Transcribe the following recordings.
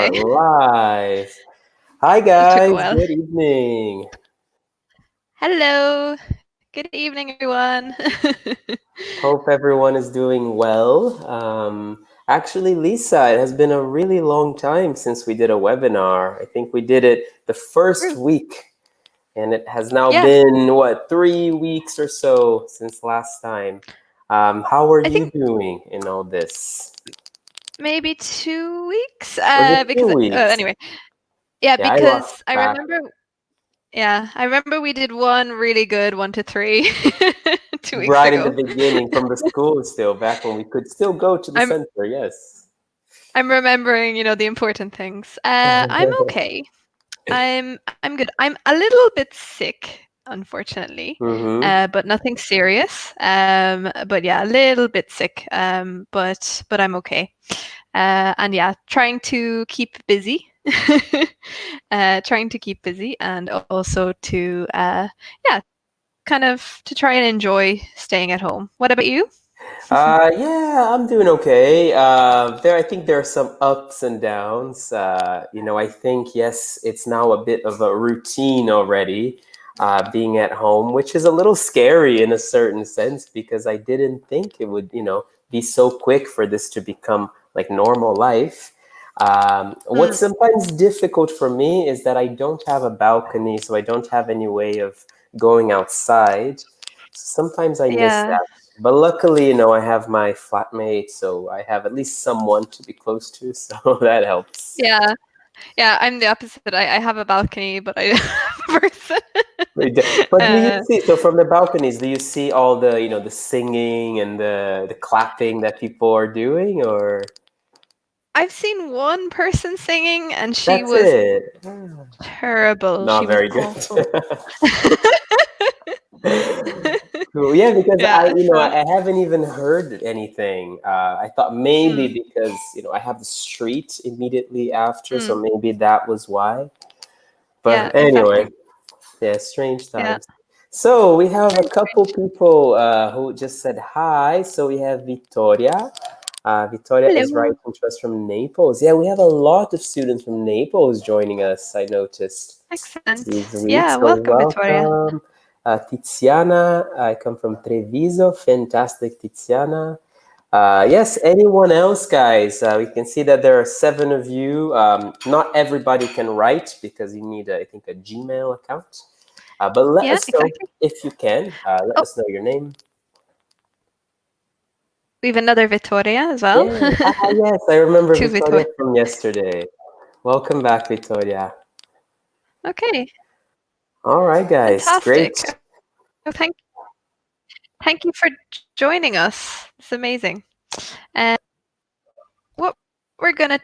are Okay. live. Hi That took a guys, while. good evening. Hello. Good evening, everyone. Hope everyone is doing well. Actually, Lisa, it has been a really long time since we did a webinar. I think we did it the first True. week, and it has now Yeah, been, what, 3 weeks or so since last time. How are I you think doing in all this? maybe 2 weeks. Was it Because 2 weeks? anyway, yeah, Yeah, I lost because I track. remember. Yeah, I remember we did one really good 1 to 3 2 weeks Right in the ago. beginning from the school still, back when we could still go to the I'm center, yes. I'm remembering, the important things. I'm okay. I'm good. I'm a little bit sick, unfortunately, Mm-hmm. but nothing serious. But yeah, a little bit sick. But I'm okay. And yeah, trying to keep busy. Trying to keep busy, and also to yeah, kind of to try and enjoy staying at home. What about you? Yeah, I'm doing okay. I think there are some ups and downs. I think, yes, it's now a bit of a routine already, being at home, which is a little scary in a certain sense because I didn't think it would, be so quick for this to become like normal life. What's Mm, sometimes difficult for me is that I don't have a balcony, so I don't have any way of going outside. Sometimes I miss yeah. that. But luckily, I have my flatmate, so I have at least someone to be close to, so that helps. Yeah. Yeah, I'm the opposite. I have a balcony, but I don't have a person. But do you Uh, see, so from the balconies, do you see all the singing and the clapping that people are doing, or I've seen one person singing, and she that's was it? terrible. Not She was very good. awful. Cool. Yeah, because I, Yeah, so I haven't even heard anything. I thought maybe mm, because, I have the street immediately after, so mm, maybe that was why. yeah, But anyway, exactly. yeah, strange Yeah. times. So we have a Very couple strange. people who just said hi. So we have Victoria. Victoria is Hello. writing to us from Naples. Yeah, we have a lot of students from Naples joining us, I noticed these Excellent. weeks. Yeah, So welcome, Victoria. welcome. Tiziana, I come from Treviso. Fantastic, Tiziana. Yes, anyone else, guys? We can see that there are 7 of you. Not everybody can write because you need, I think, a Gmail account. But let Yeah, us know exactly. if you can. Let Oh, us know your name. we have another Victoria as well. Yeah. Yes, I remember Two Victoria Victoria. from yesterday. Welcome back, Victoria. Okay, All right, guys. fantastic. Great. Oh, thank you for joining us. It's amazing. Uh, what we're gonna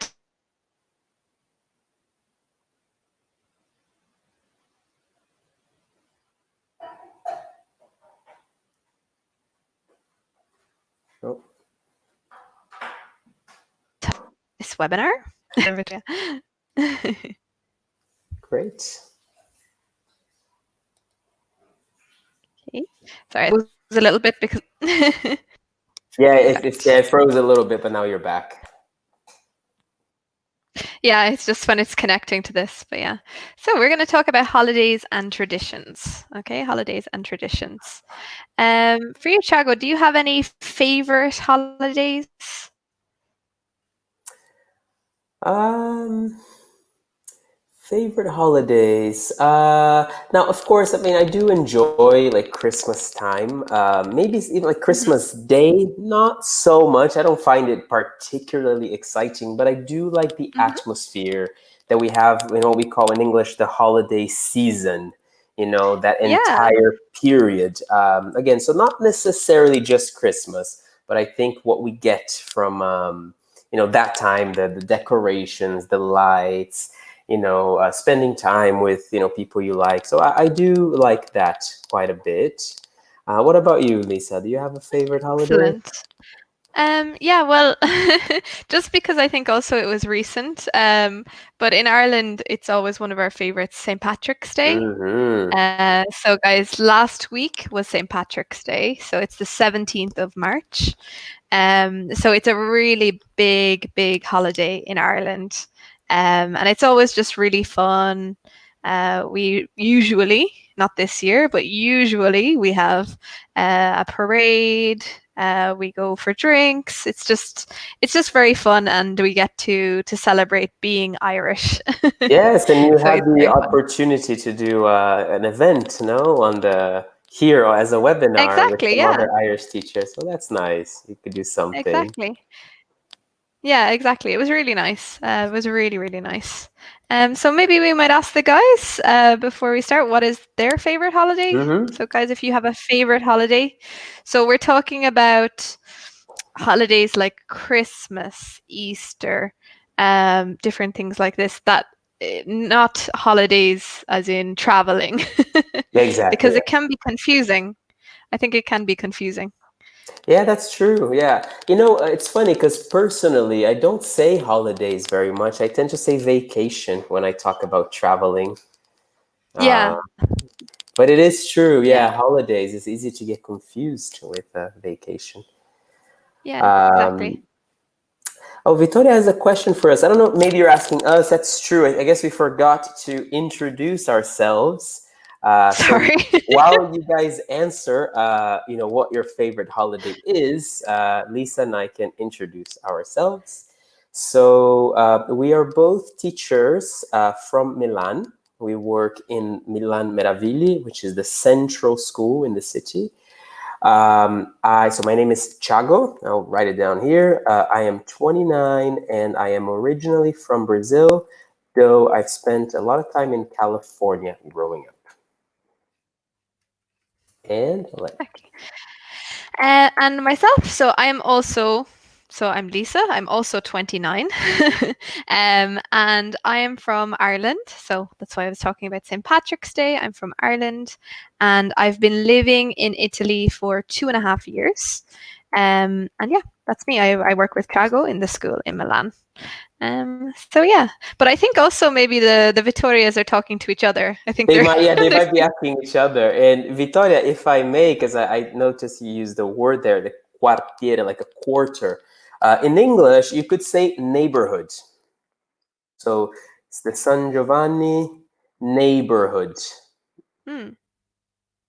Oh, this webinar. great. Okay. Sorry, it was a little bit because Yeah, perfect. it froze a little bit, but now you're back. Yeah, it's just when it's connecting to this, but yeah. So we're going to talk about holidays and traditions. Okay, holidays and traditions. For you, Thiago, do you have any favorite holidays? Um, Favorite holidays. Now, of course, I mean, I do enjoy like Christmas time. Maybe even like Hmm. Christmas Day, not so much. I don't find it particularly exciting, but I do like the Hmm. atmosphere that we have, what we call in English the holiday season, that Yeah. entire period. Again, so not necessarily just Christmas, but I think what we get from, that time, the decorations, the lights, spending time with, people you like. So I do like that quite a bit. What about you, Lisa? Do you have a favorite holiday? Excellent. Yeah, well, just because I think also it was recent, but in Ireland, it's always one of our favorites, St. Patrick's Day. Mm-hmm. So, guys, last week was St. Patrick's Day, so it's the 17th of March. So it's a really big, big holiday in Ireland. And it's always just really fun. We usually, not this year, but usually we have a parade. We go for drinks. It's just very fun, and we get to celebrate being Irish. Yes, and you So had it's the very fun. opportunity to do an event, no, on the here as a webinar with Exactly. some Yeah. other Irish teachers. So that's nice. You could do something. Exactly. Yeah, exactly. It was really nice. It was really, really nice. So maybe we might ask the guys before we start, what is their favorite holiday? Mm-hmm. So, guys, if you have a favorite holiday, so we're talking about holidays like Christmas, Easter, different things like this. That not holidays as in traveling, Yeah, exactly. because it can be confusing. I think it can be confusing. Yeah, that's true. Yeah. You know, it's funny because personally, I don't say holidays very much. I tend to say vacation when I talk about traveling. Uh, Yeah, but it is true. yeah, Yeah, holidays. It's easy to get confused with vacation. yeah, Um, exactly. oh, Victoria has a question for us. I don't know. Maybe you're asking us. That's true. I guess we forgot to introduce ourselves. So Sorry. while you guys answer, what your favorite holiday is, Lisa and I can introduce ourselves. So we are both teachers from Milan. We work in Milan Meravigli, which is the central school in the city. So my name is Thiago. I'll write it down here. I am 29 and I am originally from Brazil, though I've spent a lot of time in California growing up. And Okay. And myself, so I'm Lisa. I'm also 29. And I am from Ireland. So that's why I was talking about St. Patrick's Day. I'm from Ireland. And I've been living in Italy for 2.5 years. And yeah, that's me. I work with Thiago in the school in Milan. So yeah, but I think also maybe the Vittorias are talking to each other. I think they they're might, yeah, they they're might be asking each other. And Vittoria, if I may, because I noticed you used the word there, the quartiere, like a quarter. In English, you could say neighborhood. So it's the San Giovanni neighborhood. hmm,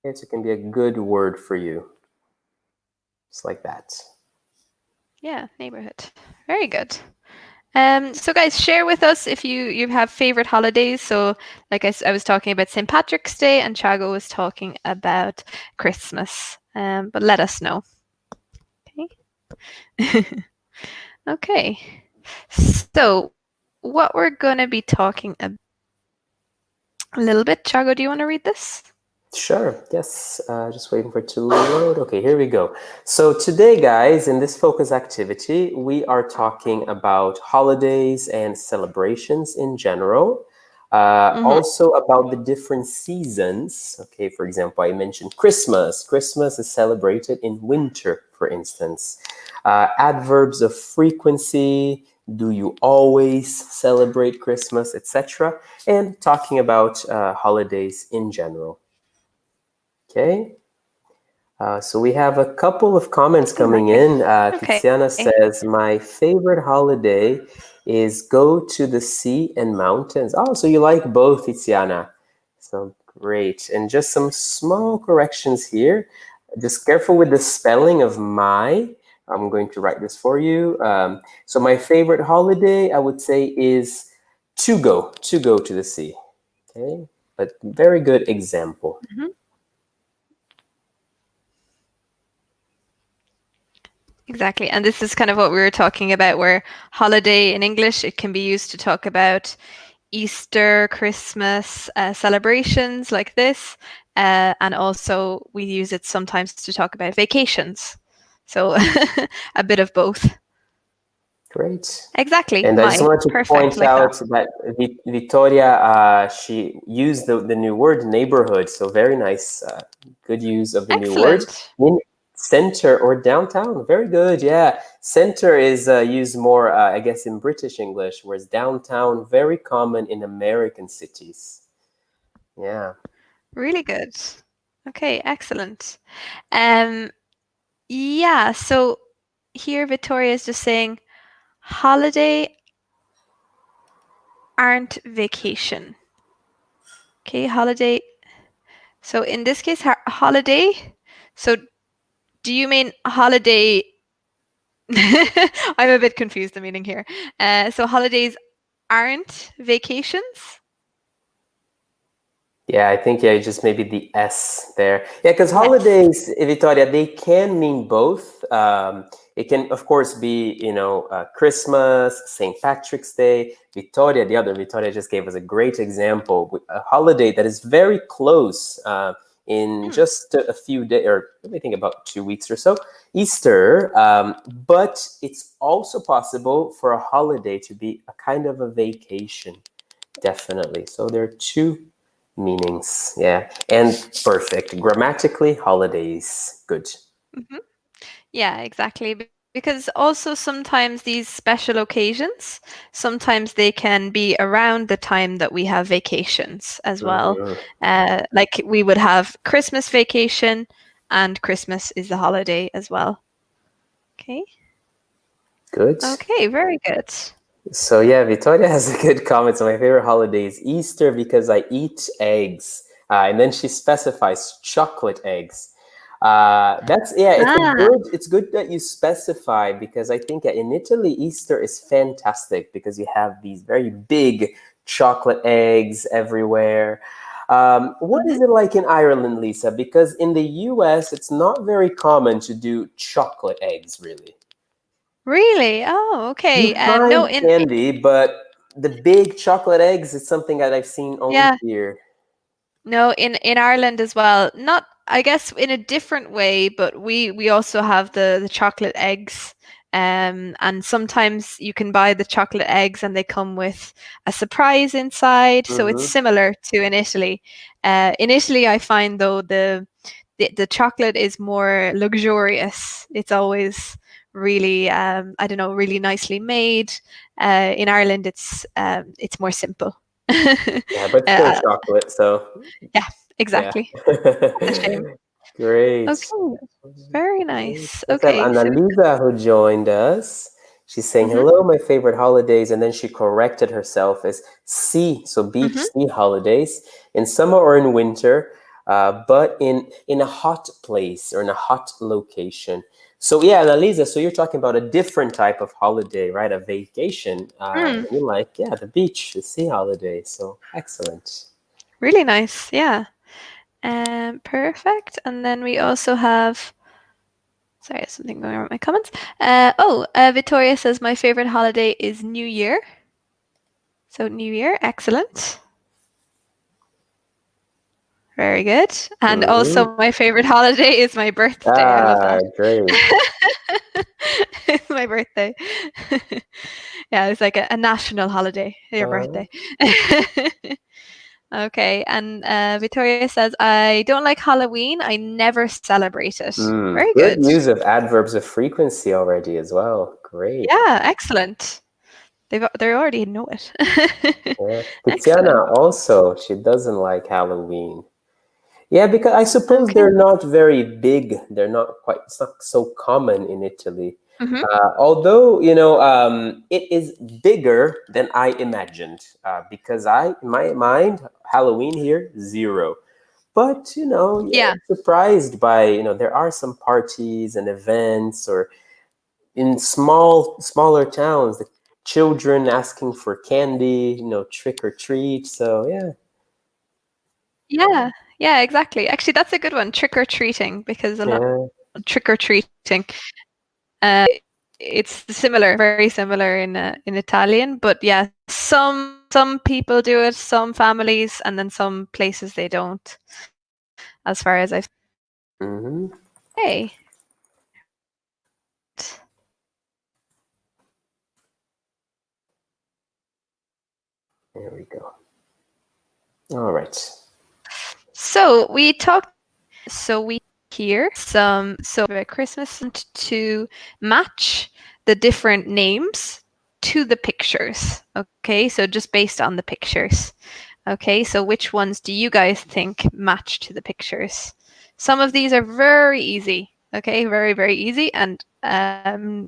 Yes, it can be a good word for you. Just like that. yeah, neighborhood. Very good. So guys, share with us if you have favorite holidays. So, like I was talking about St. Patrick's Day, and Chago was talking about Christmas. But let us know. Okay. Okay. So, what we're gonna be talking a little bit. Chago, do you want to read this? Sure, yes. Just waiting for it to load. Okay, here we go. So, today, guys, in this focus activity, we are talking about holidays and celebrations in general. Mm-hmm. Also, about the different seasons. Okay, for example, I mentioned Christmas. Christmas is celebrated in winter, for instance. Adverbs of frequency. Do you always celebrate Christmas, etc.? And talking about holidays in general. Okay, so we have a couple of comments coming Exactly. in. Okay. Tiziana says, my favorite holiday is go to the sea and mountains. Oh, so you like both, Tiziana. So great. And just some small corrections here. Just careful with the spelling of my. I'm going to write this for you. So my favorite holiday, I would say, is to go to the sea. Okay, but very good example. Mhm. Exactly. And this is kind of what we were talking about, where holiday in English, it can be used to talk about Easter, Christmas celebrations like this. And also, we use it sometimes to talk about vacations. So, a bit of both. Great. Exactly. And I just My. wanted to Perfect. point Like that. out that Victoria, she used the new word neighborhood. So very nice, good use of the new word. Excellent. In center or downtown, very good. Yeah, center is used more, I guess, in British English, whereas downtown very common in American cities. Yeah. Really good. Okay. Excellent. Um, yeah. So here, Victoria is just saying holiday. aren't vacation. Okay, holiday. So in this case, holiday. So do you mean holiday? I'm a bit confused the meaning here. So holidays aren't vacations? Yeah, I think yeah, just maybe the S there. Yeah, because Yes. holidays, Victoria, they can mean both. It can, of course, be Christmas, St. Patrick's Day. Victoria, the other Victoria, just gave us a great example with a holiday that is very close in just a few days, or let me think about 2 weeks or so, Easter. But it's also possible for a holiday to be a kind of a vacation, definitely. So there are two meanings, yeah, and perfect grammatically. Holidays, good. Mm-hmm. Yeah, exactly. Because also sometimes these special occasions, sometimes they can be around the time that we have vacations as well. Mhm. Like we would have Christmas vacation, and Christmas is the holiday as well. Okay. Good. Okay, very good. So yeah, Victoria has a good comment. So my favorite holiday is Easter because I eat eggs, and then she specifies chocolate eggs. That's yeah. Ah, It's good that you specify because I think in Italy Easter is fantastic because you have these very big chocolate eggs everywhere. What mhm. is it like in Ireland, Lisa? Because in the U.S. it's not very common to do chocolate eggs, really. Really? Oh, You okay. No, find candy, but the big chocolate eggs is something that I've seen only yeah, here. no, in Ireland as well. Not, I guess, in a different way, but we also have the chocolate eggs. And sometimes you can buy the chocolate eggs and they come with a surprise inside. So it's Hmm. similar to in Italy. In Italy, I find though the chocolate is more luxurious. It's always really I don't know, really nicely made. In Ireland, it's more simple. Yeah, but still uh, chocolate, so yeah, yeah. exactly. That's a shame. Great. Okay, very Great. nice. Let's have Okay, so Annalisa who joined us. She's saying, mhm, hello, my favorite holidays. And then she corrected herself as sea, so beach mhm. sea holidays in summer or in winter, but in a hot place or in a hot location. So yeah, Annalisa, so you're talking about a different type of holiday, right? A vacation. Mm, And you like, yeah, the beach, the sea holiday. So excellent. really nice. Yeah. Perfect. And then we also have. Sorry, something going on with my comments. Victoria says my favorite holiday is New Year. So New Year, excellent. Very good. And Hmm. also my favorite holiday is my birthday. I love Ah, that. great. It's my birthday. Yeah, it's like a national holiday, your Uh, birthday. Okay, and Victoria says, I don't like Halloween. I never celebrate it. Very Good good. use of adverbs of frequency already as well. Great. Yeah, excellent. They already know it. Yeah. Excellent. Tiziana also, she doesn't like Halloween. Yeah, because I suppose Okay. they're not very big. They're not quite, it's not so common in Italy. Hmm. Although, it is bigger than I imagined. Because in my mind, Halloween here, zero. But, yeah, Yeah. surprised by, there are some parties and events or in smaller towns, the children asking for candy, trick or treat. So yeah, Yeah. Yeah, exactly. Actually, that's a good one. Trick or treating, because a lot yeah, trick or treating. Uh, it's similar, very similar in Italian, but yeah, some people do it, some families, and then some places they don't. As far as I've hmm, hey, there we go. All right. so we talked. So we here some so Christmas to match the different names to the pictures. Okay, so just based on the pictures. Okay, so which ones do you guys think match to the pictures? Some of these are very easy. Okay, very, very easy. And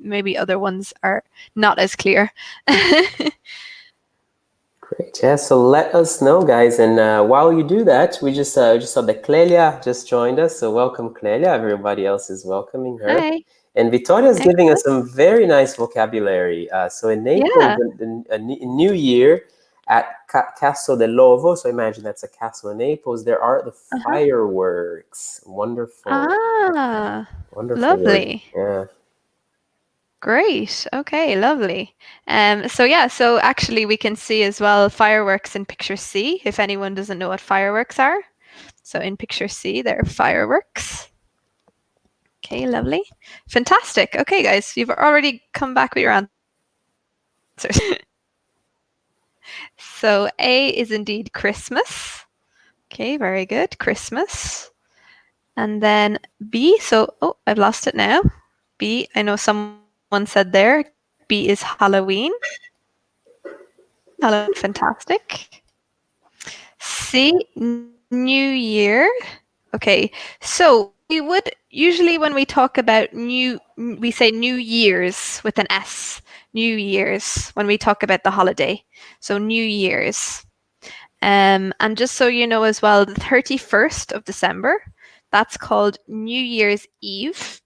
maybe other ones are not as clear. Great. Yeah. So let us know, guys. And while you do that, we just saw that Clelia just joined us. So welcome, Clelia. Everybody else is welcoming her. Hi. And Victoria is giving us Excellent. some very nice vocabulary. So in Naples, Yeah. a New Year at Castle del Lovo, so imagine that's a castle in Naples, there are the Uh-huh. fireworks. Wonderful. Ah, Wonderful word. lovely. Yeah. Great. Okay, lovely. So yeah, so actually we can see as well fireworks in picture C, if anyone doesn't know what fireworks are. So in picture C, there are fireworks. Okay, lovely. Fantastic. Okay, guys, you've already come back with your answers. So A is indeed Christmas. Okay, very good. Christmas. And then B, so, oh, I've lost it now. B, I know someone said there, B is Halloween. Halloween, fantastic. C, New Year. Okay, so we would usually when we talk about we say New Year's with an S. New Year's when we talk about the holiday. So New Year's. And just so you know as well, the 31st of December, that's called New Year's Eve.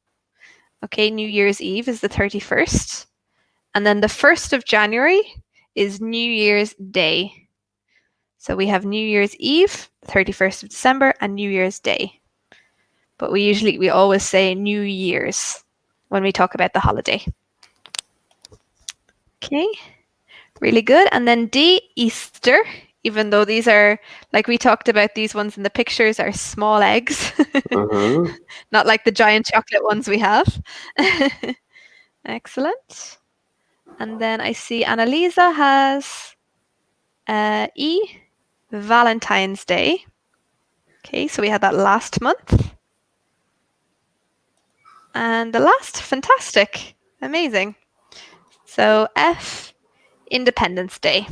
Okay, New Year's Eve is the 31st. And then the 1st of January is New Year's Day. So we have New Year's Eve, 31st of December, and New Year's Day. But we always say New Year's when we talk about the holiday. Okay, really good. And then D, Easter, even though these are, like we talked about, these ones in the pictures are small eggs, Mm-hmm. not like the giant chocolate ones we have. Excellent. And then I see Annalisa has E, Valentine's Day. Okay, so we had that last month. And the last, fantastic, amazing. So F, Independence Day.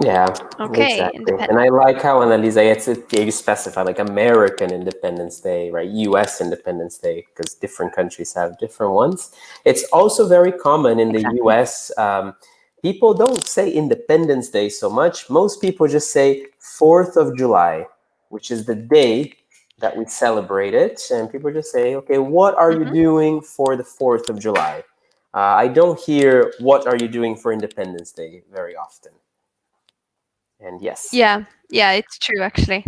Yeah, Okay, exactly. And Independence. I like how Annalisa, you specify like American Independence Day, right? US Independence Day, because different countries have different ones. It's also very common in the Exactly. US. People don't say Independence Day so much. Most people just say 4th of July, which is the day that we celebrate it. And people just say, okay, what are you Mm-hmm. doing for the 4th of July? I don't hear, what are you doing for Independence Day very often. And yes, Yeah, it's true actually.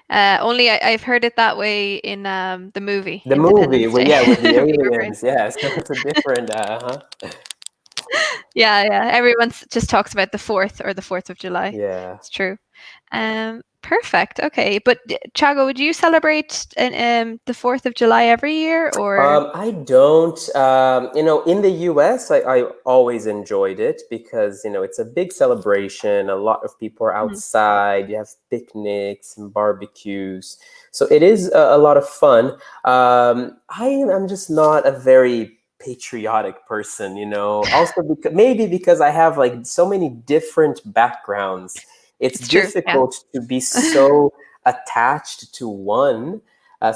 Only I've heard it that way in the movie the movie, Independence well, Day. yeah, with the We refer aliens, yeah, so it's a different, yeah. Everyone just talks about the 4th or the 4th of July. yeah. It's true. Perfect. Okay, but Thiago, would you celebrate the 4th of July every year or? I don't. In the US, I always enjoyed it because, it's a big celebration. A lot of people are Mhm. outside. You have picnics and barbecues. So it is a lot of fun. I'm just not a very patriotic person, Also, maybe because I have like so many different backgrounds, it's It's true. Yeah. difficult to be so attached to one.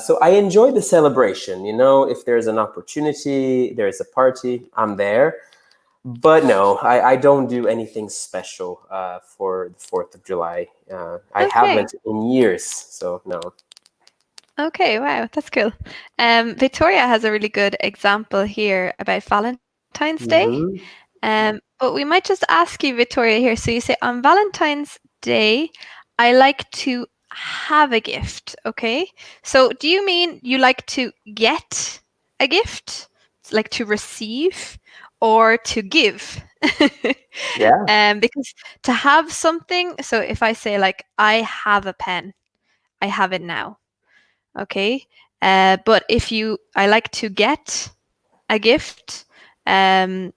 So I enjoy the celebration. If there's an opportunity, there's a party, I'm there. But no, I don't do anything special for the 4th of July. I Okay. haven't in years, so no. Okay, wow, that's cool. Victoria has a really good example here about Valentine's Day. Hmm. But we might just ask you, Victoria, here. So you say, on Valentine's Day, I like to have a gift. Okay. So do you mean you like to get a gift, like to receive, or to give? Yeah, Because to have something, so if I say, like, I have a pen, I have it now. Okay. But I like to get a gift, um,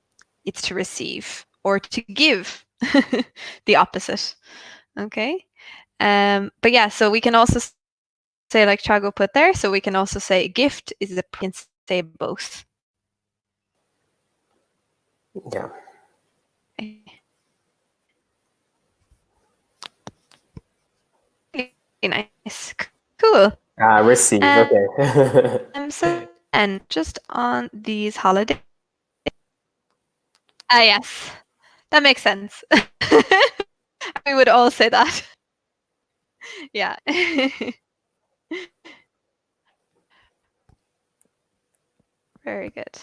it's to receive or to give, the opposite. Okay. But yeah, so we can also say, like Thiago put there, so we can also say gift is a can say both. yeah. Really nice. Cool. Receive. Okay. So and just on these holidays. Yes, that makes sense. We would all say that. Yeah. Very good.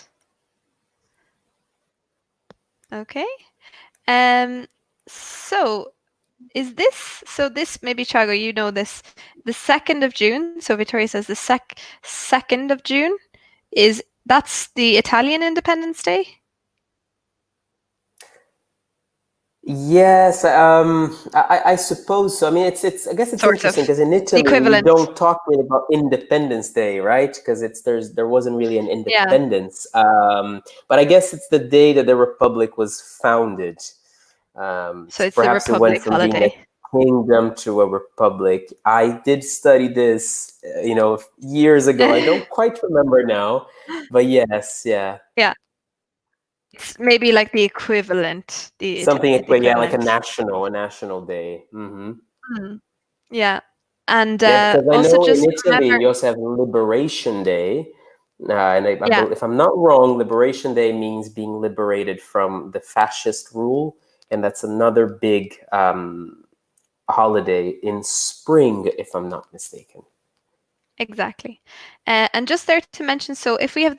Okay. So this maybe Thiago, you know this. The 2nd of June. So Vittoria says the 2nd of June that's the Italian Independence Day. Yes, I suppose so. I mean, it's. I guess it's Sort interesting of. because in The Italy we equivalent. don't talk really about Independence Day, right? Because there wasn't really an Yeah. independence. But I guess it's the day that the republic was founded. So So it's the perhaps it went Republic from being a holiday. kingdom to a republic. I did study this, years ago. I don't quite remember now, but yes, yeah. Yeah. It's maybe like the equivalent, the Something, Italian yeah, like equivalent. a national day. Mm. Yeah. And Yeah, because I also know in just Italy remember, you also have Liberation Day, and yeah, if I'm not wrong, Liberation Day means being liberated from the fascist rule, and that's another big holiday in spring, if I'm not mistaken. exactly. And just there to mention, so if we have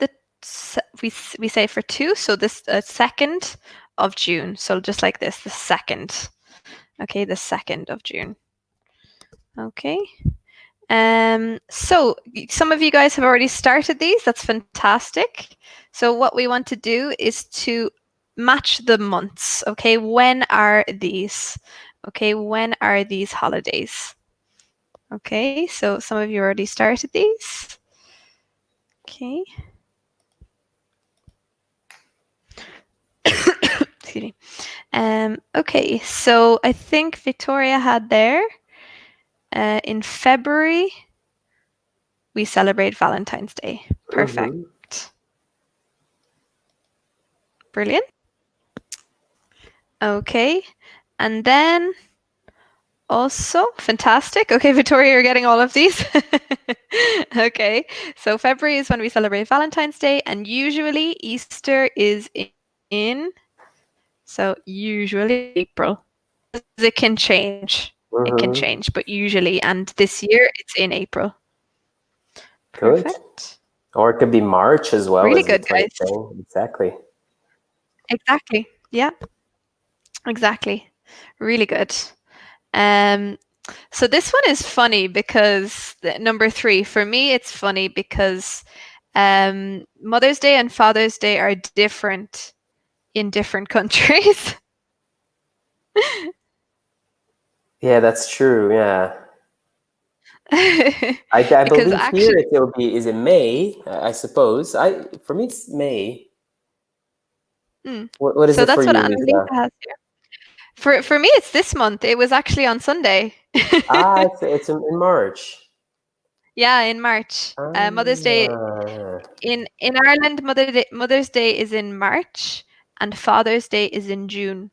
we say for two, so this 2nd of June. So just like this, the 2nd. Okay, the 2nd of June. Okay. So some of you guys have already started these. That's fantastic. So what we want to do is to match the months. Okay, when are these? Okay, when are these holidays? Okay, so some of you already started these. Okay. Excuse me. Okay, so I think Victoria had there in February we celebrate Valentine's Day. Perfect. Hmm. Brilliant. Okay. And then also fantastic. Okay, Victoria, you're getting all of these. Okay. So February is when we celebrate Valentine's Day, and usually Easter is in so usually April. It can change. It can Hmm. change, but usually, and this year it's in April. Good. Perfect. Or it could be March as well, Really as good, Victoria's guys. saying. Exactly. Exactly. Yeah, exactly. Really good. Um, so this one is funny because number 3, for me, it's funny because Mother's Day and Father's Day are different in different countries. Yeah, that's true. Yeah. I Because believe here actually, it will be, is it May? I suppose. For me it's May. mm, What is so it for that's what you, Annalisa Lisa? has here. For me, it's this month. It was actually on Sunday. Ah, it's in March. Yeah, in March. Mother's Day Ah, in Ireland. Mother's Day is in March, and Father's Day is in June.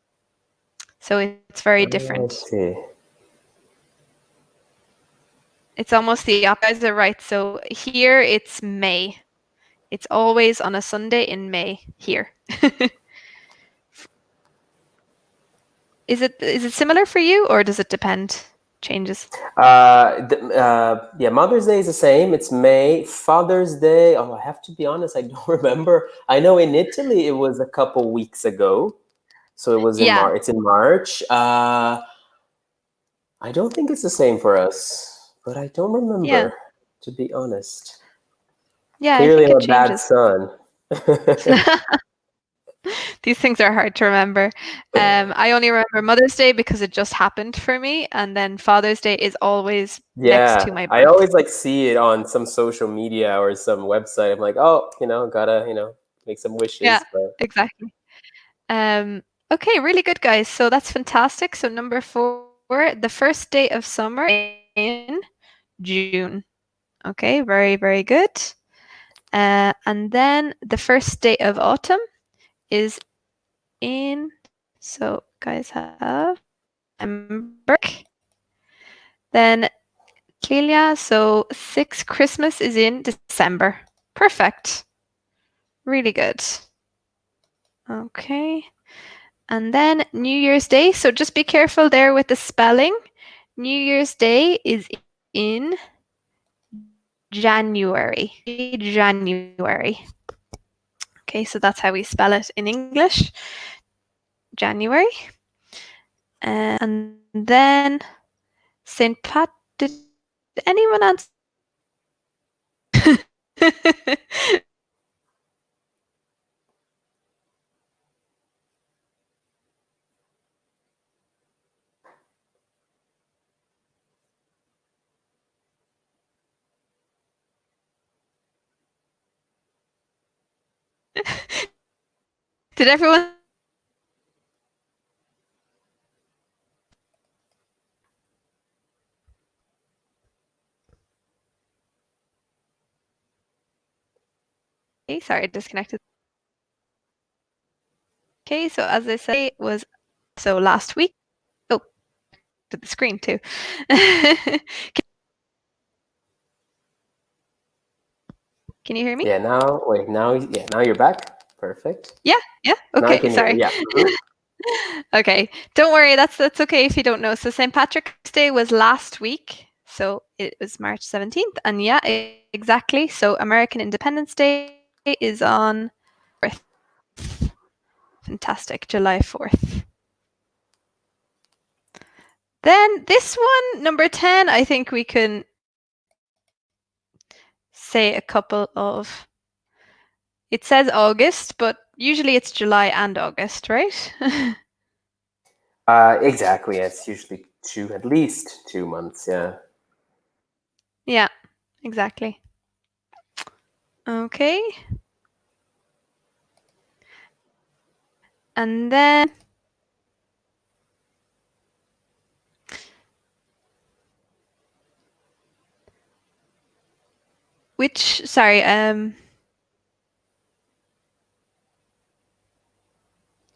So it's very I different. see. It's almost the opposite. You guys are right. So here it's May. It's always on a Sunday in May here. Is it similar for you, or does it depend? Changes. Yeah, Mother's Day is the same. It's May. Father's Day, oh, I have to be honest, I don't remember. I know in Italy it was a couple weeks ago, so it was in Yeah, March. It's in March. I don't think it's the same for us, but I don't yeah, remember, to be honest. yeah. I Clearly, think I'm it a bad changes. son. These things are hard to remember. I only remember Mother's Day because it just happened for me, and then Father's Day is always next to Yeah, my I birth. always like see it on some social media or some website. I'm like, oh, gotta, make some Yeah, wishes. But exactly. Um, okay, really good, guys. So that's fantastic. So number 4, the first day of summer in June. Okay, very, very good. And then the first day of autumn is in, so guys have September. Then Clelia, so 6 Christmas is in December. Perfect. Really good. Okay. And then New Year's Day. So just be careful there with the spelling. New Year's Day is in January. January. Okay, so that's how we spell it in English. January. And then St. Pat. Did anyone answer? Did everyone? Sorry, I disconnected. Okay, so as I said, it was so last week. Oh, to the screen too. Can you hear me? Yeah, now you're back. Perfect. Yeah. Now I Okay, can hear sorry. you. Yeah. Okay, don't worry. That's okay if you don't know. So St. Patrick's Day was last week. So it was March 17th. And yeah, exactly. So American Independence Day is on 4th. Fantastic, July 4th. Then this one, number 10, I think we can say a couple of. It says August, but usually it's July and August, right? Exactly. It's usually at least 2 months. Yeah. Yeah, exactly. Okay. And then sorry,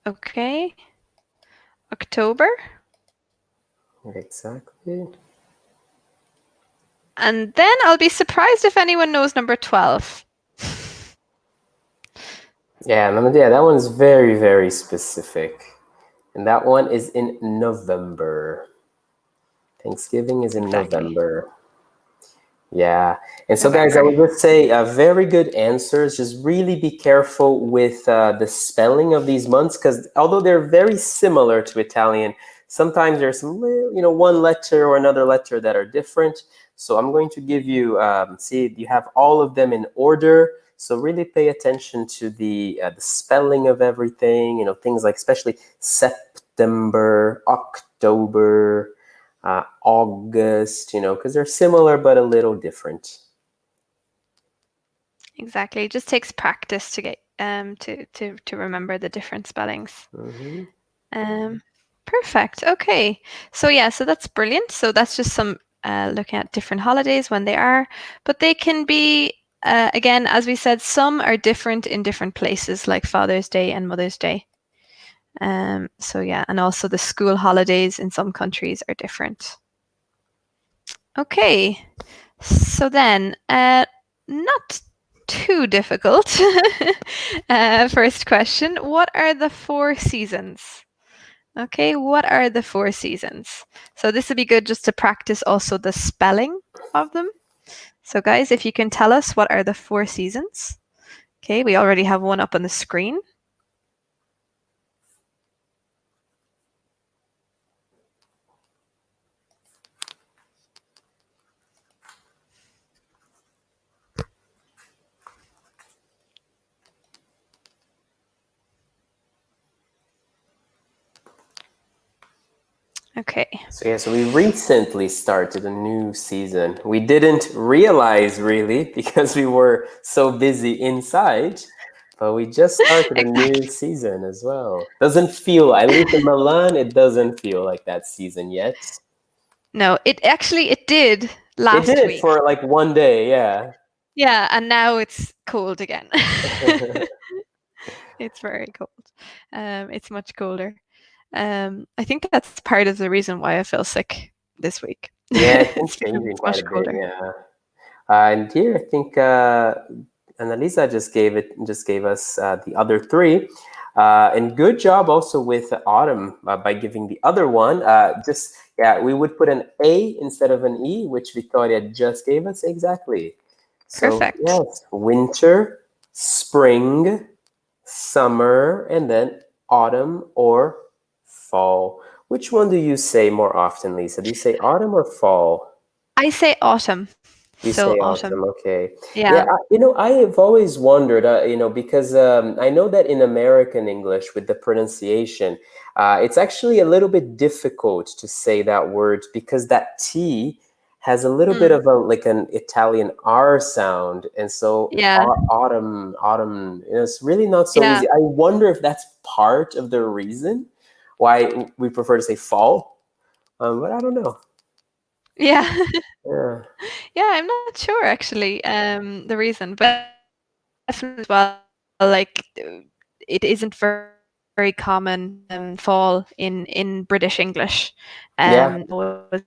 okay. October. Exactly. And then I'll be surprised if anyone knows number 12. Yeah, that one's very, very specific. And that one is in November. Thanksgiving is in Exactly. November. Yeah. And so, guys, I November. would just say very good answers. Just really be careful with the spelling of these months because although they're very similar to Italian, sometimes there's some, one letter or another letter that are different. So I'm going to give you, see, you have all of them in order. So really pay attention to the spelling of everything, things like especially September, October, August, because they're similar but a little different. Exactly. It just takes practice to get to remember the different spellings. Mm-hmm. Perfect. Okay. So yeah, so that's brilliant. So that's just some looking at different holidays when they are, but they can be again, as we said, some are different in different places, like Father's Day and Mother's Day. So yeah, and also the school holidays in some countries are different. Okay, so then, not too difficult. First question: what are the 4 seasons? Okay, what are the 4 seasons? So this would be good just to practice also the spelling of them. So guys, if you can tell us what are the 4 seasons? Okay, we already have one up on the screen. Okay. So we recently started a new season. We didn't realize really because we were so busy inside, but we just started a new Exactly. season as well. Doesn't feel, at least in Milan, it doesn't feel like that season yet. No, it did It last did week. for like one day, yeah. Yeah, and now it's cold again. It's very cold. It's much colder. I think that's part of the reason why I feel sick this week. Yeah, it's been It's because changing it's quite much a bit, colder. yeah. And here, I think Annalisa just gave us the other three. And good job also with autumn by giving the other one. Yeah, we would put an A instead of an E, which Victoria just gave us exactly. So Perfect. yes, winter, spring, summer, and then autumn or fall. Which one do you say more often, Lisa? Do you say autumn or fall? I say autumn. You So say autumn. autumn, okay. Yeah. Yeah, I have always wondered, because I know that in American English with the pronunciation, it's actually a little bit difficult to say that word because that T has a little bit Mm. of a like an Italian R sound, and so Yeah. autumn, it's really not so Yeah. easy. I wonder if that's part of the reason why we prefer to say fall, but I don't know. Yeah. Yeah, Yeah, I'm not sure actually, the reason, but definitely as well, like it isn't very common fall in British English. yeah. Always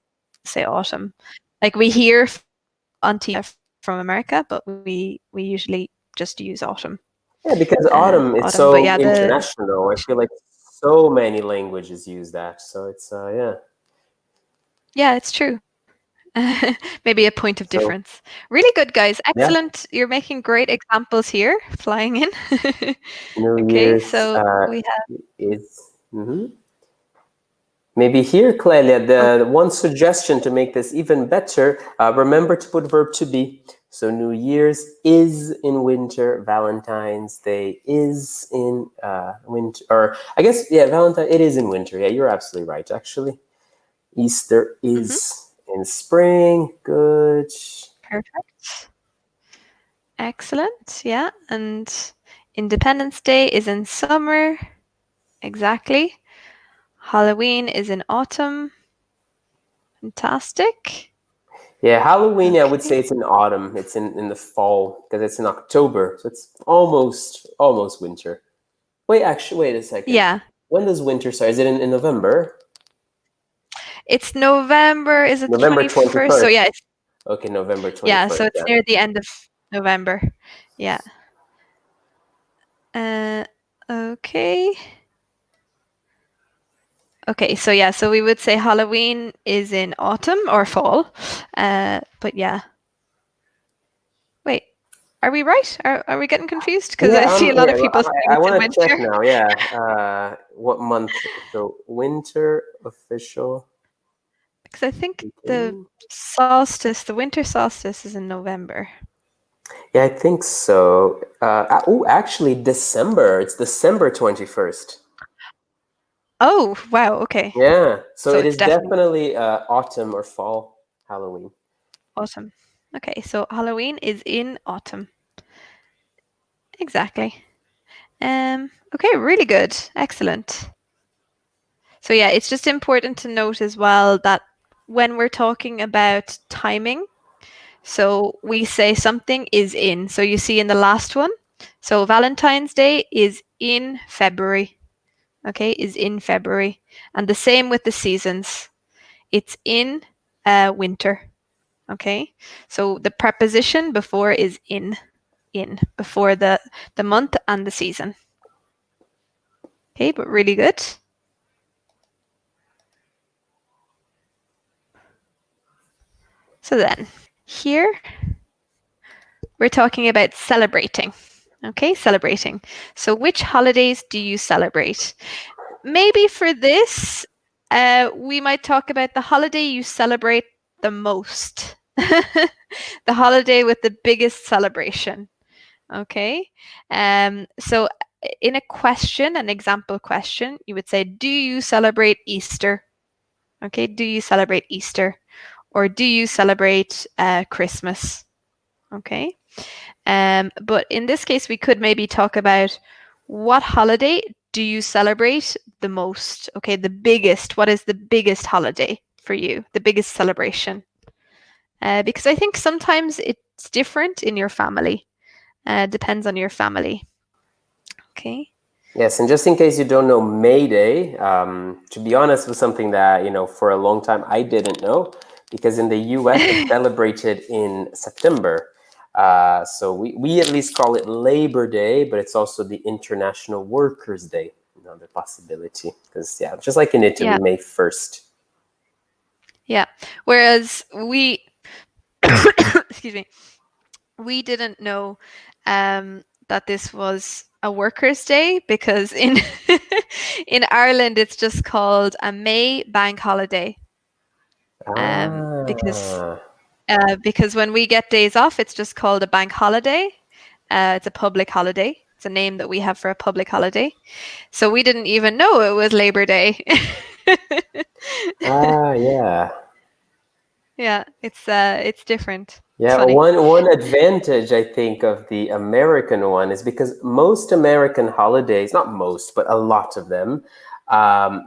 say autumn. Like we hear fall on TV from America, but we usually just use autumn. Yeah, because autumn is Autumn. But so yeah, the international. I feel like so many languages use that. So it's yeah. yeah, it's true. Maybe a point of So difference. Really good, guys. yeah, Excellent. You're making great examples here, flying in. New Okay, Year's so we have. is maybe here, Clelia. Oh, The one suggestion to make this even better: remember to put verb to be. So New Year's is in winter. Valentine's Day is in winter. Or I guess yeah, Valentine. It is in winter. Yeah, you're absolutely right. Actually. Easter mhm, is in spring. Good. perfect. Excellent. Yeah, and Independence Day is in summer. Exactly. Halloween is in autumn. Fantastic. Yeah, Halloween, I would say Okay. it's in autumn. It's in the fall because it's in October. So it's almost winter. Wait a second. Yeah, When does winter start? Is it in November? it's November. Is it the November 21st? So 21st. yeah, it's Okay, November yeah, so 21st. it's Yeah. near the end of November. Yeah. Uh, okay. Okay, so yeah, so we would say Halloween is in autumn or fall. But yeah. Wait, are we right? Are we getting confused? Because I see a lot Yeah, of well, people saying I it's in want to check winter. now. Yeah. What month? So winter official Because I think the beginning? solstice, the winter solstice is in November. Yeah, I think so. Oh, actually, December. It's December 21st. Oh, wow, okay. Yeah, so So it it's is definitely definitely autumn or fall Halloween. autumn. Okay, so Halloween is in autumn. Exactly. Okay, really good. Excellent. So yeah, it's just important to note as well that when we're talking about timing, so we say something is in. So you see in the last one, so Valentine's Day is in February. Okay, is in February. And the same with the seasons. It's in winter. Okay, so the preposition before is in before the month and the season. Okay, but really good. So then here we're talking about celebrating. Okay, celebrating. So which holidays do you celebrate? Maybe for this, we might talk about the holiday you celebrate the most. The holiday with the biggest celebration. Okay. So in a question, an example question, you would say, do you celebrate Easter? Okay. Do you celebrate Easter? Or do you celebrate Christmas? Okay. But in this case, we could maybe talk about what holiday do you celebrate the most? Okay, the biggest. What is the biggest holiday for you? The biggest celebration? Because I think sometimes it's different in your family. Depends on your family. Okay. Yes, and just in case you don't know, May Day, to be honest, was something that for a long time I didn't know because in the U.S. it's celebrated in September. So we at least call it Labor Day, but it's also the International Workers' Day. Another possibility, because yeah, just like in Italy, Yeah. May 1st. Yeah. Whereas we, excuse me, we didn't know that this was a workers' day because in in Ireland it's just called a May bank holiday. Um, because Ah, because when we get days off, it's just called a bank holiday. It's a public holiday. It's a name that we have for a public holiday. So we didn't even know it was Labor Day. yeah. Yeah, it's different. It's Yeah, funny. one advantage I think of the American one is because most American holidays, not most, but a lot of them,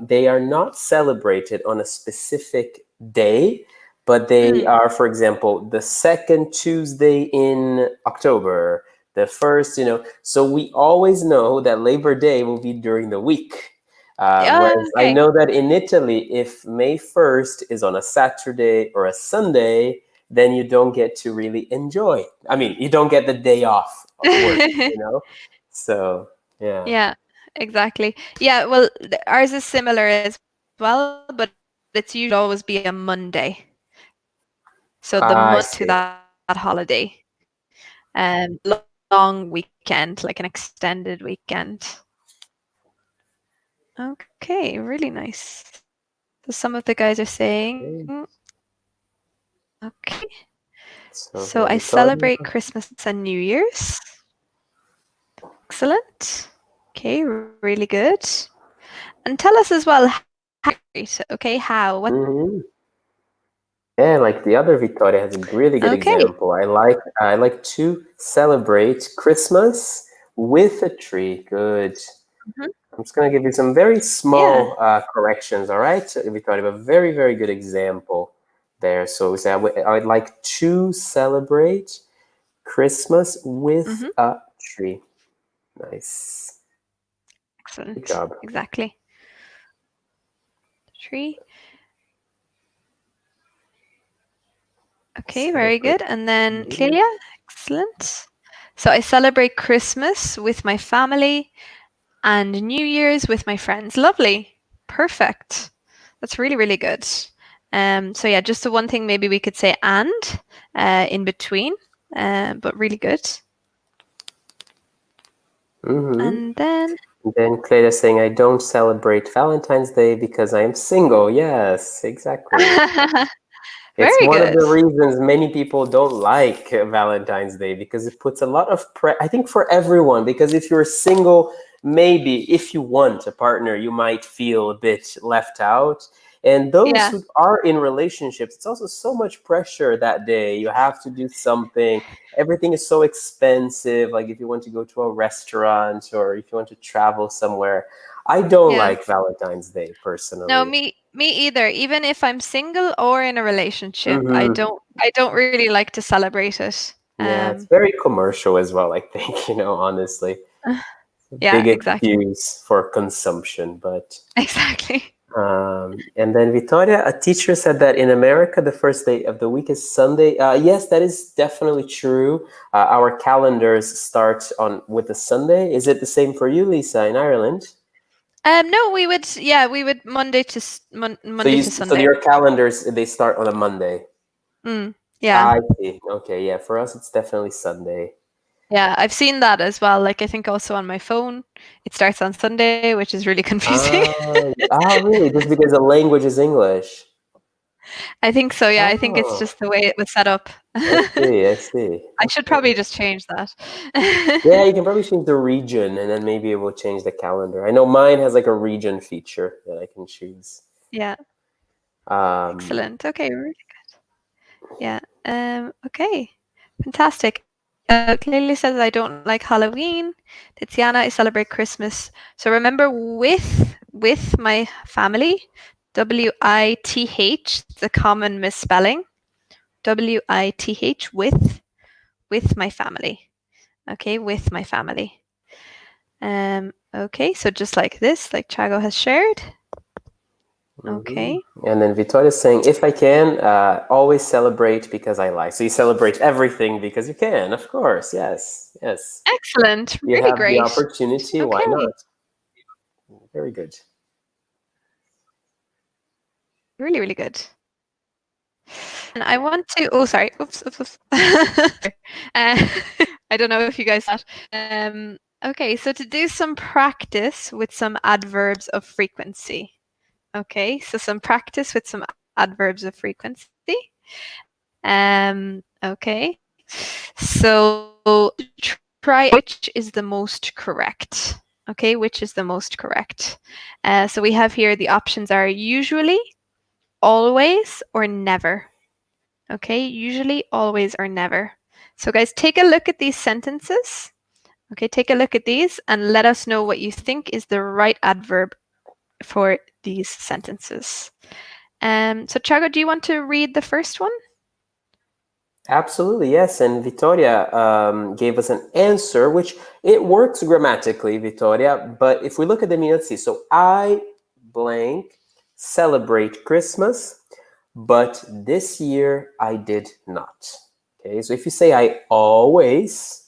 they are not celebrated on a specific day, but they Mm. are, for example, the second Tuesday in October, the first, so we always know that Labor Day will be during the week. Whereas I Okay. know that in Italy, if May 1st is on a Saturday or a Sunday, then you don't get to really enjoy. I mean, you don't get the day off of work, you know? So, yeah. Yeah, exactly. Yeah, well, ours is similar as well, but it's usually always be a Monday. So the Monday I to see. that holiday. Long weekend, like an extended weekend. Okay, really nice. So some of the guys are saying, Okay. okay, So, so yeah, I Victoria. celebrate Christmas and New Year's. Excellent. Okay, really good. And tell us as well how you celebrate. Okay, how? What? Hmm. Yeah, like the other Victoria has a really good Okay. example. I like to celebrate Christmas with a tree. Good. Mhm. I'm just gonna give you some very Yeah. small corrections, all right? So Victoria, a very, very good example there. So we say I would like to celebrate Christmas with Hmm. a tree. Nice. Good Excellent. job. Exactly. Tree. Okay, very Celebrate. good. And then Clelia, excellent. So I celebrate Christmas with my family and New Year's with my friends. Lovely. Perfect. That's really, really good. So yeah, just the one thing maybe we could say and in between, but really good. Mm-hmm. And then Then Cleda saying, I don't celebrate Valentine's Day because I am single. Yes, exactly. It's very one of good. the reasons many people don't like Valentine's Day because it puts a lot of I think for everyone, because if you're single, maybe if you want a partner, you might feel a bit left out. And those Yeah, who are in relationships, it's also so much pressure that day. You have to do something. Everything is so expensive. Like if you want to go to a restaurant or if you want to travel somewhere. I don't yeah. like Valentine's Day No, personally. me either. Even if I'm single or in a relationship, Hmm. I don't really like to celebrate it. Yeah, it's very commercial as well, I think, honestly. Yeah, Big exactly. excuse for consumption. But, Exactly. and then Victoria, a teacher said that in America, the first day of the week is Sunday. Yes, that is definitely true. Our calendars start on with a Sunday. Is it the same for you, Lisa, in Ireland? No, we would Monday to Monday to So Sunday. your calendars, they start on a Monday. Mm, yeah. I see. Okay, yeah, for us, it's definitely Sunday. Yeah, I've seen that as well. Like I think also on my phone, it starts on Sunday, which is really confusing. Really? Just because the language is English? I think so, yeah. I think it's Oh, just the way it was set up. I I see. I see. should Okay. probably just change that. Yeah, you can probably change the region and then maybe it will change the calendar. I know mine has like a region feature that I can choose. Yeah, Um, excellent. Okay, really good. Yeah. Okay. Fantastic. Clearly says I don't like Halloween. Tiziana, I celebrate Christmas. So remember with my family, WITH, it's a common misspelling. WITH with my family. Okay, with my family. Okay, so just like this, like Thiago has shared. Okay. And then Victoria's saying, if I can, always celebrate because I like. So you celebrate everything because you can, of course. Yes, yes. Excellent. You Really have the great. opportunity. Why Okay. not? Very good. Really, really good. And I want to, oh, sorry. Oops. I don't know if you guys saw that. Okay, so to do some practice with some adverbs of frequency. Okay, so some practice with some adverbs of frequency. Okay, so try which is the most correct. Okay, which is the most correct. So we have here the options are usually, always, or never. Okay, usually, always, or never. So guys, take a look at these sentences. Okay, take a look at these and let us know what you think is the right adverb for these sentences. So Thiago, do you want to read the first one? Absolutely, yes. And Victoria gave us an answer, which it works grammatically, Victoria. But if we look at the meaning, let's see. So I blank celebrate Christmas, but this year I did not. Okay, so if you say I always,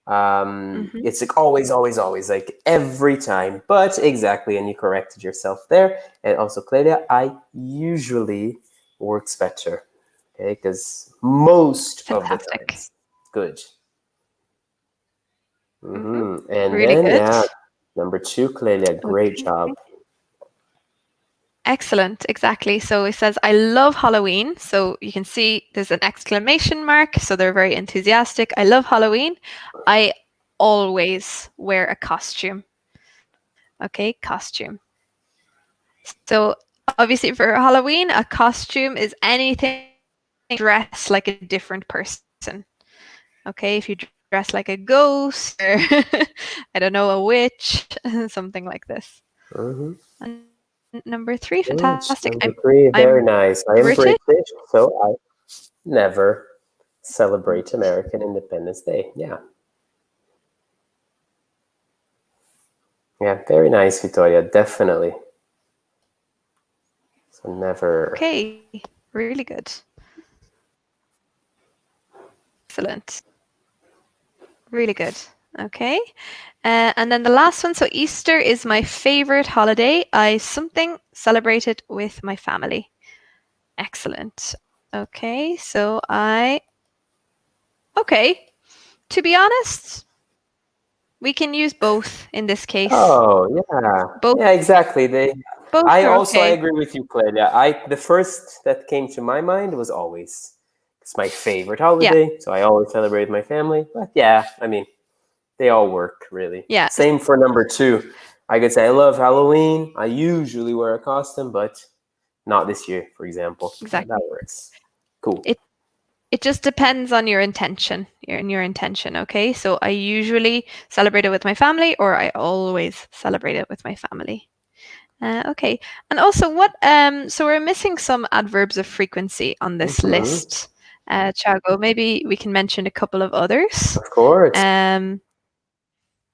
it's like always, always, always, like every time. But exactly, and you corrected yourself there. And also, Clelia, I usually works better. Okay, because most of the Fantastic. times. Good. Mhm. And Really then, good. yeah, number 2, Clelia, great Okay. job. Excellent, exactly. So it says, I love Halloween. So you can see there's an exclamation mark. So they're very enthusiastic. I love Halloween. I always wear a costume. Okay, costume. So obviously for Halloween, a costume is anything dress like a different person. Okay, if you dress like a ghost or I don't know, a witch, something like this. Mm-hmm. And number 3, Good. fantastic. Number 3, very I'm nice. I am British. British, so I never celebrate American Independence Day. Yeah. Yeah, very nice, Victoria. Definitely. So never. Okay, really good. Excellent. Really good. Okay. And then the last one. So Easter is my favorite holiday. I something celebrate it with my family. Excellent. Okay. So okay. To be honest, we can use both in this case. Oh, yeah. Both Yeah, exactly. both I are also I okay. agree with you, Clelia. The first that came to my mind was always. It's my favorite Yeah. holiday, so I always celebrate with my family. But yeah, I mean, they all work really. Yeah. Same for number 2. I could say I love Halloween. I usually wear a costume, but not this year, for example. That Exactly. works. Cool. It just depends on your intention. Your intention, okay? So I usually celebrate it with my family, or I always celebrate it with my family. Okay. And also, what? So we're missing some adverbs of frequency on this Hmm. list. Thiago, maybe we can mention a couple of others. Of course.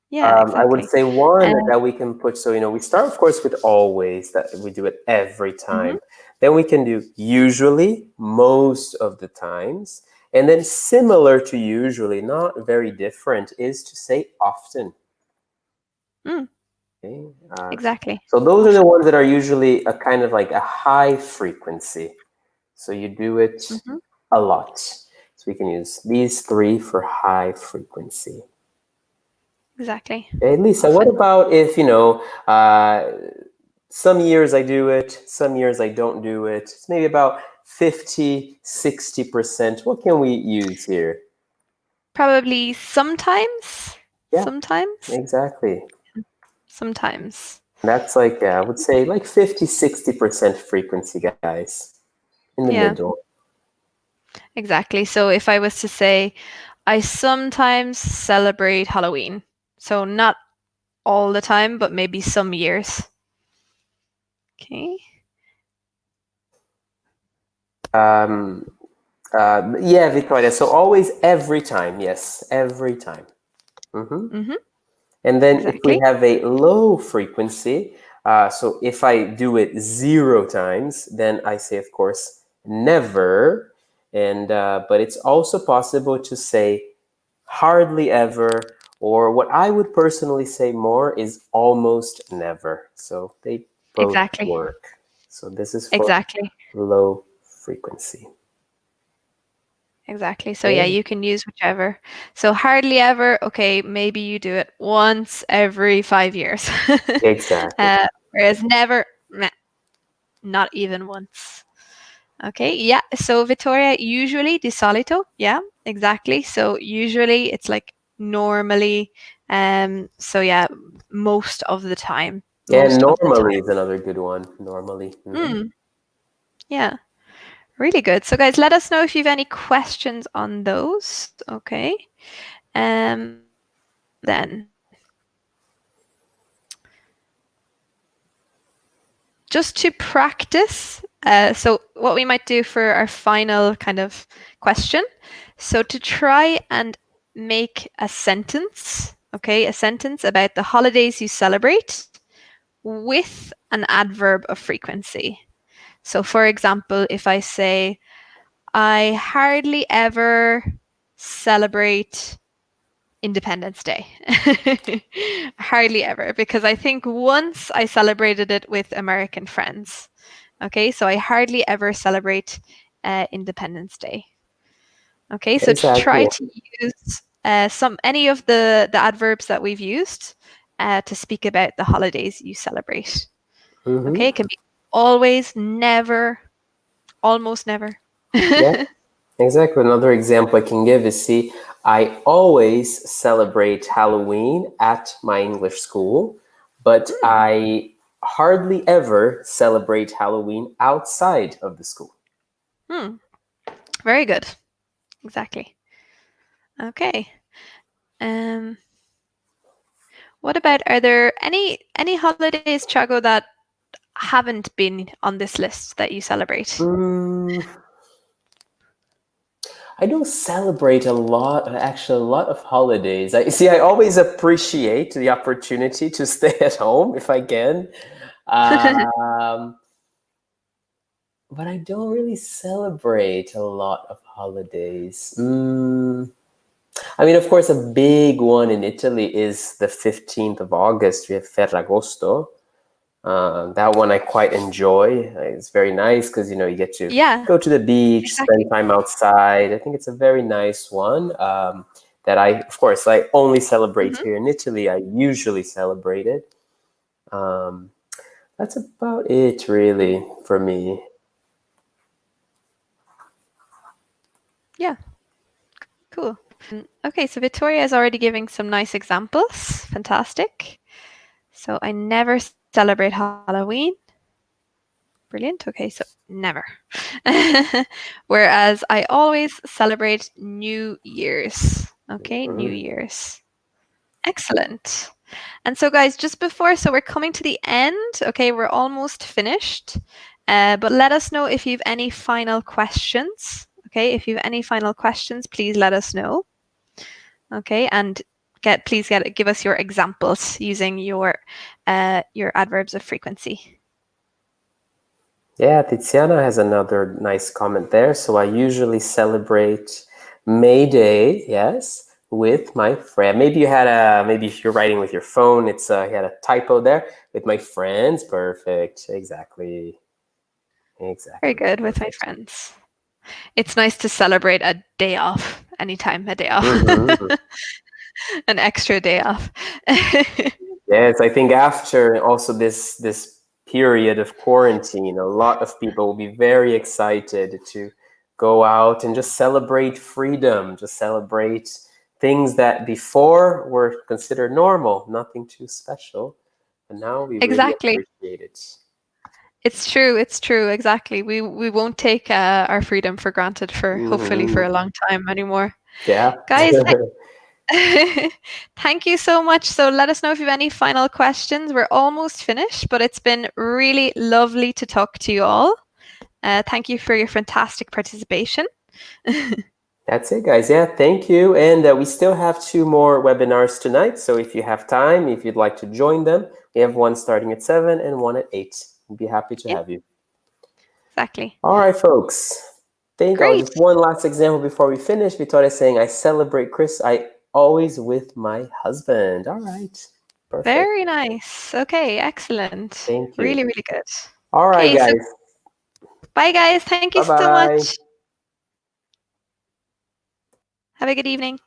Yeah, I would exactly. say one Um, that we can put. So we start, of course, with always. That we do it every mhm. time. Then we can do usually, most of the times, and then similar to usually, not very different, is to say often. Mm, Okay. exactly. So those are the Often. ones that are usually a kind of like a high frequency. So you do it Mhm. a lot. So we can use these 3 for high frequency. Exactly. Okay, Lisa, what Often. about if, some years I do it, some years I don't do it. It's maybe about 50, 60%. What can we use here? Probably sometimes. Yeah, Sometimes. exactly. Sometimes. That's like, I would say like 50, 60% frequency, guys, in the Yeah. middle. Exactly. So if I was to say, I sometimes celebrate Halloween. So not all the time, but maybe some years. Okay. Um, yeah, Victoria. So always every time. Yes, every time. Mm-hmm. And then if we Exactly. have a low frequency, So if I do it 0 times, then I say, of course, never. And but it's also possible to say hardly ever, or what I would personally say more is almost never. So they both Exactly. work. So this is for Exactly. low frequency. Exactly. So yeah, Okay. you can use whichever. So hardly ever, okay, maybe you do it once every 5 years. Exactly. Whereas never, meh, not even once. Okay, yeah. So Vittoria, usually di solito, yeah, exactly. So usually it's like normally, so yeah, most of the time. Yeah, Most of the normally time. is another good one. Normally. Mm, yeah. Really good. So, guys, let us know if you have any questions on those. Okay. Then just to practice. So, what we might do for our final kind of question. So, to try and make a sentence, okay, a sentence about the holidays you celebrate with an adverb of frequency. So, for example, if I say, I hardly ever celebrate Independence Day. Hardly ever, because I think once I celebrated it with American friends. Okay, so I hardly ever celebrate Independence Day. Okay, so to try Exactly. to use any of the adverbs that we've used to speak about the holidays you celebrate. Okay, Mm-hmm. it can be always, never, almost never. Yeah, exactly. Another example I can give is, see, I always celebrate Halloween at my English school, but Hmm, I hardly ever celebrate Halloween outside of the school. hmm, very good. Exactly. Okay. Um, what about, are there any holidays, Chago, that haven't been on this list that you celebrate? Mm, I don't celebrate a lot, actually, a lot of holidays. I see. I always appreciate the opportunity to stay at home if I can, um, but I don't really celebrate a lot of holidays. I mean, of course, a big one in Italy is the 15th of August. We have Ferragosto. That one I quite enjoy. It's very nice because you get to Yeah, go to the beach, spend exactly. time outside. I think it's a very nice one that of course, I only celebrate Hmm. here in Italy. I usually celebrate it. Um, that's about it, really, for me. Yeah, cool. Okay, so Victoria is already giving some nice examples. Fantastic. So I never celebrate Halloween. Brilliant. Okay, so never. Whereas I always celebrate New Year's. Okay, New Mhm. Year's. Excellent. And so, guys, just before, so we're coming to the end. Okay, we're almost finished. But let us know if you have any final questions. Okay, if you have any final questions, please let us know. Okay, and give us your examples using your adverbs of frequency. Yeah, Tiziana has another nice comment there. So I usually celebrate May Day, yes, with my friend. Maybe if you're writing with your phone, you had a typo there. With my friends, perfect. Exactly. Very Exactly. good with my Perfect. friends. It's nice to celebrate a day off, anytime a day off, Hmm. an extra day off. Yes, I think after also this period of quarantine, a lot of people will be very excited to go out and just celebrate freedom, just celebrate things that before were considered normal, nothing too special, and now we really Exactly. appreciate it. It's true. It's true. Exactly. We won't take our freedom for granted for hopefully for Hmm. a long time anymore. Yeah. Guys, thank you so much. So let us know if you have any final questions. We're almost finished, but it's been really lovely to talk to you all. Thank you for your fantastic participation. That's it, guys. Yeah, thank you. And we still have 2 more webinars tonight. So if you have time, if you'd like to join them, we have one starting at 7 and one at 8. We'd be happy to Yeah, have you. exactly. All right, folks. Great. Just one last example before we finish. Victoria is saying, I celebrate Chris. I always with my husband. All right. Perfect. Very nice. Okay, excellent. Thank you. Really, really good. All right, Okay, so guys. bye, guys. Thank you so Bye-bye. much. Have a good evening.